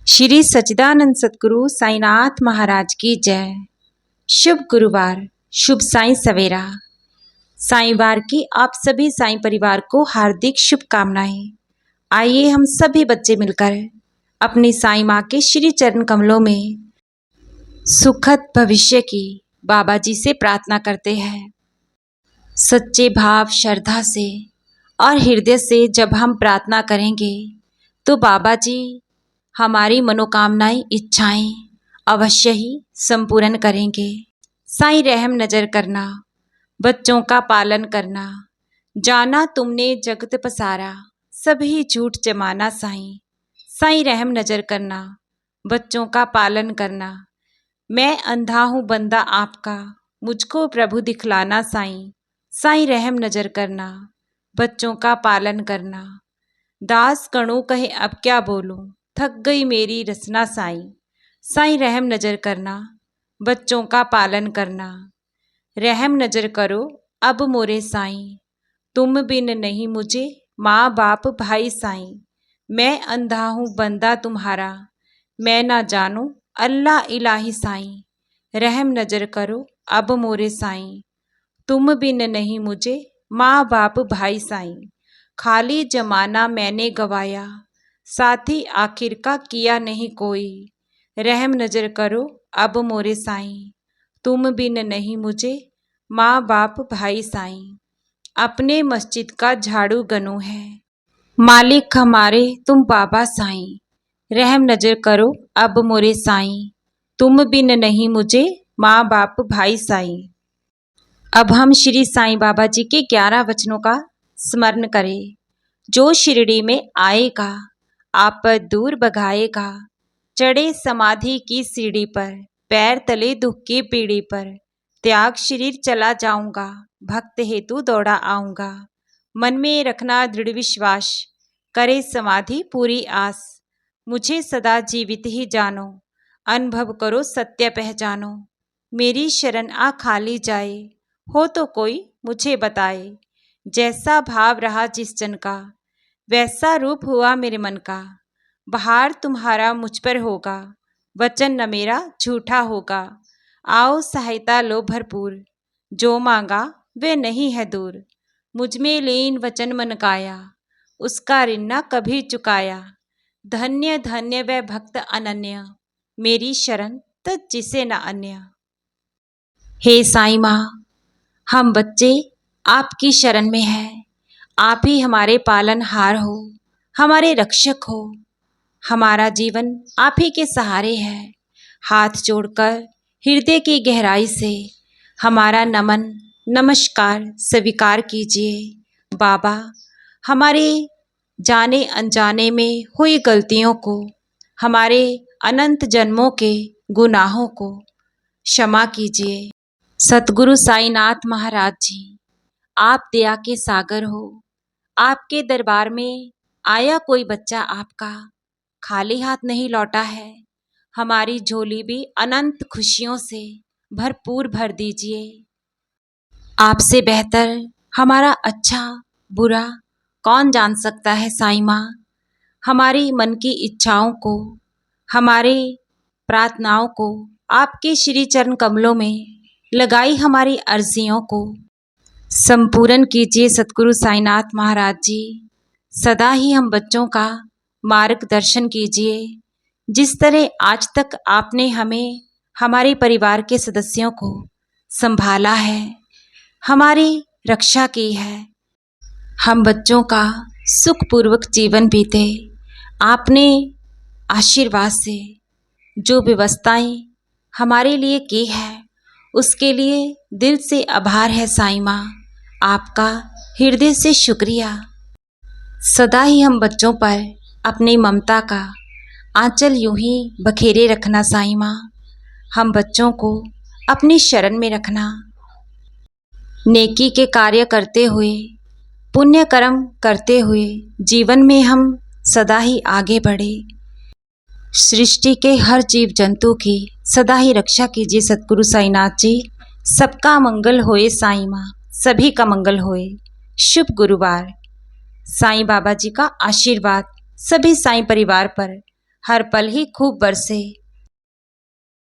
श्री सच्चिदानंद सतगुरु साईनाथ महाराज की जय। शुभ गुरुवार, शुभ साईं सवेरा। साईंवार की आप सभी साईं परिवार को हार्दिक शुभकामनाएं। आइए हम सभी बच्चे मिलकर अपनी साईं माँ के श्री चरण कमलों में सुखद भविष्य की बाबा जी से प्रार्थना करते हैं। सच्चे भाव, श्रद्धा से और हृदय से जब हम प्रार्थना करेंगे तो बाबा जी हमारी मनोकामनाएं, इच्छाएं अवश्य ही संपूर्ण करेंगे। साईं रहम नजर करना, बच्चों का पालन करना। जाना तुमने जगत पसारा, सभी झूठ जमाना साईं। साईं रहम नजर करना, बच्चों का पालन करना। मैं अंधा हूँ बंदा आपका, मुझको प्रभु दिखलाना साईं। साईं रहम नजर करना, बच्चों का पालन करना। दास कणु कहे अब क्या बोलूं, थक गई मेरी रचना साईं। साईं रहम नजर करना, बच्चों का पालन करना। रहम नजर करो अब मोरे साईं, तुम बिन नहीं मुझे माँ बाप भाई साईं। मैं अंधा हूँ बंदा तुम्हारा, मैं ना जानूं अल्लाह इलाही साईं। रहम नजर करो अब मोरे साईं, तुम बिन नहीं मुझे माँ बाप भाई साईं। खाली जमाना मैंने गवाया, साथी आखिर का किया नहीं कोई। रहम नजर करो अब मोरे साईं, तुम बिन नहीं मुझे माँ बाप भाई साईं। अपने मस्जिद का झाड़ू गनू है, मालिक हमारे तुम बाबा साईं। रहम नजर करो अब मोरे साईं, तुम बिन नहीं मुझे माँ बाप भाई साईं। अब हम श्री साईं बाबा जी के 11 वचनों का स्मरण करें। जो शिरडी में आएगा आप दूर भगाएगा, चढ़े समाधि की सीढ़ी पर, पैर तले दुख की पीढ़ी पर। त्याग शरीर चला जाऊंगा, भक्त हेतु दौड़ा आऊंगा। मन में रखना दृढ़ विश्वास, करे समाधि पूरी आस। मुझे सदा जीवित ही जानो, अनुभव करो सत्य पहचानो। मेरी शरण आ खाली जाए, हो तो कोई मुझे बताए। जैसा भाव रहा जिस जन का, वैसा रूप हुआ मेरे मन का। बहार तुम्हारा मुझ पर होगा, वचन न मेरा झूठा होगा। आओ सहायता लो भरपूर, जो मांगा वे नहीं है दूर। मुझ में लीन वचन मन काया, उसका ऋण न कभी चुकाया। धन्य धन्य वह भक्त अनन्य, मेरी शरण तज जिसे न अन्य। हे साईं माँ, हम बच्चे आपकी शरण में हैं। आप ही हमारे पालनहार हो, हमारे रक्षक हो। हमारा जीवन आप ही के सहारे है। हाथ जोड़कर हृदय की गहराई से हमारा नमन नमस्कार स्वीकार कीजिए। बाबा, हमारे जाने अनजाने में हुई गलतियों को, हमारे अनंत जन्मों के गुनाहों को क्षमा कीजिए। सतगुरु साईनाथ महाराज जी, आप दया के सागर हो। आपके दरबार में आया कोई बच्चा आपका खाली हाथ नहीं लौटा है। हमारी झोली भी अनंत खुशियों से भरपूर भर दीजिए। आपसे बेहतर हमारा अच्छा बुरा कौन जान सकता है साईं माँ। हमारी मन की इच्छाओं को, हमारे प्रार्थनाओं को आपके श्री चरण कमलों में लगाई हमारी अर्जियों को संपूर्ण कीजिए। सतगुरु साईनाथ महाराज जी, सदा ही हम बच्चों का मार्गदर्शन कीजिए। जिस तरह आज तक आपने हमें, हमारे परिवार के सदस्यों को संभाला है, हमारी रक्षा की है, हम बच्चों का सुखपूर्वक जीवन बीते। आपने आशीर्वाद से जो व्यवस्थाएं हमारे लिए की है, उसके लिए दिल से आभार है साईं माँ। आपका हृदय से शुक्रिया। सदा ही हम बच्चों पर अपनी ममता का आंचल यूं ही बखेरे रखना साईं माँ। हम बच्चों को अपनी शरण में रखना। नेकी के कार्य करते हुए, पुण्य कर्म करते हुए जीवन में हम सदा ही आगे बढ़े। सृष्टि के हर जीव जंतु की सदा ही रक्षा कीजिए सतगुरु साईनाथ जी। सबका मंगल होए साईं माँ, सभी का मंगल होए। शुभ गुरुवार। साईं बाबा जी का आशीर्वाद सभी साईं परिवार पर हर पल ही खूब बरसे।